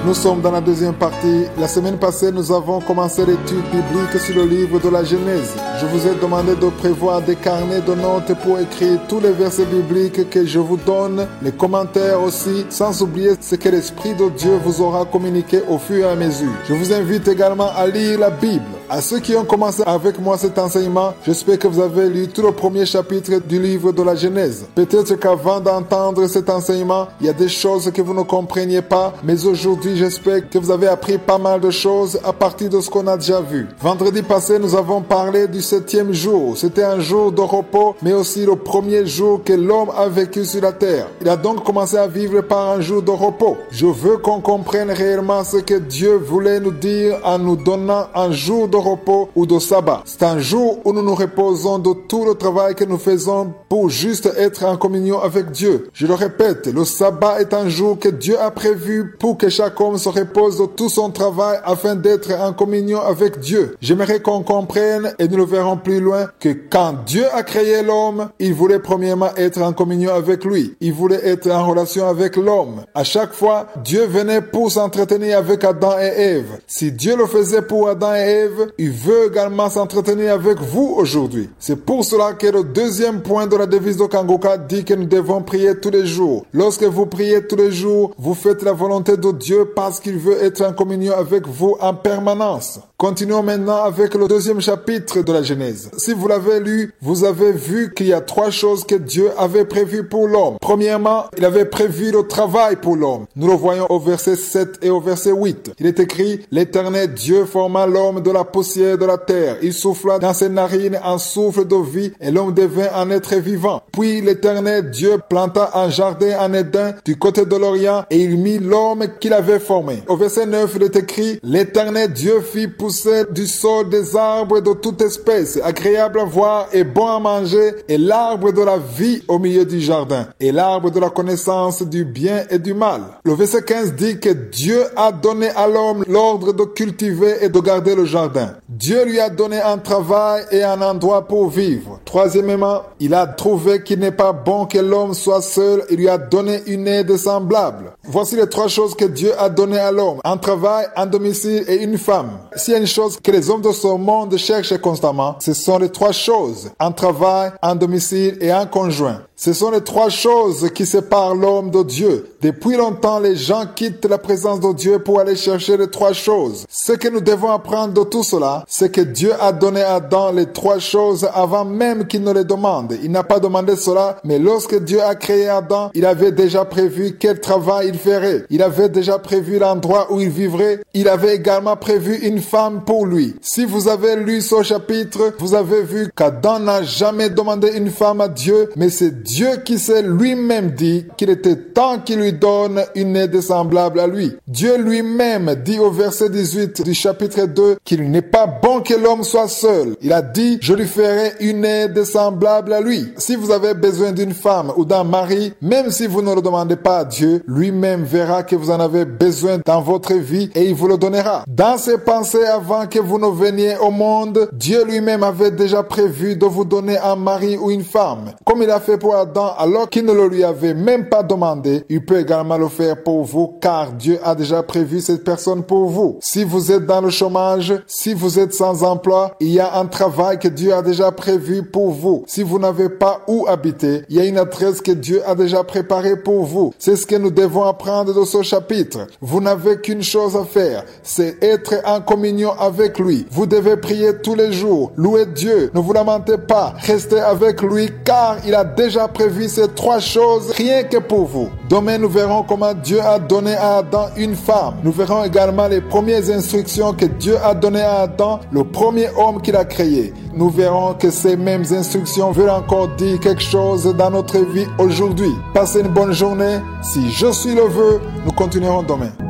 Nous sommes dans la deuxième partie. La semaine passée, nous avons commencé l'étude biblique sur le livre de la Genèse. Je vous ai demandé de prévoir des carnets de notes pour écrire tous les versets bibliques que je vous donne, les commentaires aussi, sans oublier ce que l'Esprit de Dieu vous aura communiqué au fur et à mesure. Je vous invite également à lire la Bible. À ceux qui ont commencé avec moi cet enseignement, j'espère que vous avez lu tout le premier chapitre du livre de la Genèse. Peut-être qu'avant d'entendre cet enseignement, il y a des choses que vous ne compreniez pas, mais aujourd'hui, j'espère que vous avez appris pas mal de choses à partir de ce qu'on a déjà vu. Vendredi passé, nous avons parlé du 7e jour. C'était un jour de repos, mais aussi le premier jour que l'homme a vécu sur la terre. Il a donc commencé à vivre par un jour de repos. Je veux qu'on comprenne réellement ce que Dieu voulait nous dire en nous donnant un jour de repos ou de sabbat. C'est un jour où nous nous reposons de tout le travail que nous faisons pour juste être en communion avec Dieu. Je le répète, le sabbat est un jour que Dieu a prévu pour que chaque homme se repose de tout son travail afin d'être en communion avec Dieu. J'aimerais qu'on comprenne, et nous le verrons plus loin, que quand Dieu a créé l'homme, il voulait premièrement être en communion avec lui. Il voulait être en relation avec l'homme. À chaque fois, Dieu venait pour s'entretenir avec Adam et Ève. Si Dieu le faisait pour Adam et Ève, il veut également s'entretenir avec vous aujourd'hui. C'est pour cela que le deuxième point de la devise de Kangoka dit que nous devons prier tous les jours. Lorsque vous priez tous les jours, vous faites la volonté de Dieu parce qu'il veut être en communion avec vous en permanence. Continuons maintenant avec le deuxième chapitre de la Genèse. Si vous l'avez lu, vous avez vu qu'il y a 3 choses que Dieu avait prévues pour l'homme. Premièrement, il avait prévu le travail pour l'homme. Nous le voyons au verset 7 et au verset 8. Il est écrit, « L'Éternel Dieu forma l'homme de la poussière de la terre. Il souffla dans ses narines un souffle de vie et l'homme devint un être vivant. Puis l'Éternel Dieu planta un jardin en Éden du côté de l'Orient et il mit l'homme qu'il avait formé. » Au verset 9, il est écrit, « L'Éternel Dieu fit pousser du sol des arbres de toute espèce, agréables à voir et bons à manger, et l'arbre de la vie au milieu du jardin, et l'arbre de la connaissance du bien et du mal. » Le verset 15 dit que Dieu a donné à l'homme l'ordre de cultiver et de garder le jardin. Dieu lui a donné un travail et un endroit pour vivre. Troisièmement, il a trouvé qu'il n'est pas bon que l'homme soit seul. Il lui a donné une aide semblable. Voici les 3 choses que Dieu a données à l'homme. Un travail, un domicile et une femme. S'il y a une chose que les hommes de ce monde cherchent constamment, ce sont les 3 choses. Un travail, un domicile et un conjoint. Ce sont les 3 choses qui séparent l'homme de Dieu. Depuis longtemps, les gens quittent la présence de Dieu pour aller chercher les 3 choses. Ce que nous devons apprendre de tout cela, c'est que Dieu a donné à Adam les 3 choses avant même qu'il ne les demande. Il n'a pas demandé cela, mais lorsque Dieu a créé Adam, il avait déjà prévu quel travail il ferait. Il avait déjà prévu l'endroit où il vivrait. Il avait également prévu une femme pour lui. Si vous avez lu ce chapitre, vous avez vu qu'Adam n'a jamais demandé une femme à Dieu, mais c'est Dieu qui s'est lui-même dit qu'il était temps qu'il lui donne une aide semblable à lui. Dieu lui-même dit au verset 18 du chapitre 2 qu'il n'est pas bon que l'homme soit seul. Il a dit, je lui ferai une aide semblable à lui. Si vous avez besoin d'une femme ou d'un mari, même si vous ne le demandez pas à Dieu, lui-même verra que vous en avez besoin dans votre vie et il vous le donnera. Dans ses pensées avant que vous ne veniez au monde, Dieu lui-même avait déjà prévu de vous donner un mari ou une femme. Comme il a fait pour Adam alors qu'il ne le lui avait même pas demandé, il peut également le faire pour vous car Dieu a déjà prévu cette personne pour vous. Si vous êtes dans le chômage, si vous êtes sans emploi, il y a un travail que Dieu a déjà prévu pour vous. Si vous n'avez pas où habiter, il y a une adresse que Dieu a déjà préparée pour vous. C'est ce que nous devons apprendre de ce chapitre. Vous n'avez qu'une chose à faire, c'est être en communion avec lui. Vous devez prier tous les jours, louer Dieu, ne vous lamentez pas, restez avec lui car il a déjà prévu ces 3 choses rien que pour vous. Demain, nous verrons comment Dieu a donné à Adam une femme. Nous verrons également les premières instructions que Dieu a données à Adam, le premier homme qu'il a créé. Nous verrons que ces mêmes instructions veulent encore dire quelque chose dans notre vie aujourd'hui. Passez une bonne journée. Si je suis le vœu, nous continuerons demain.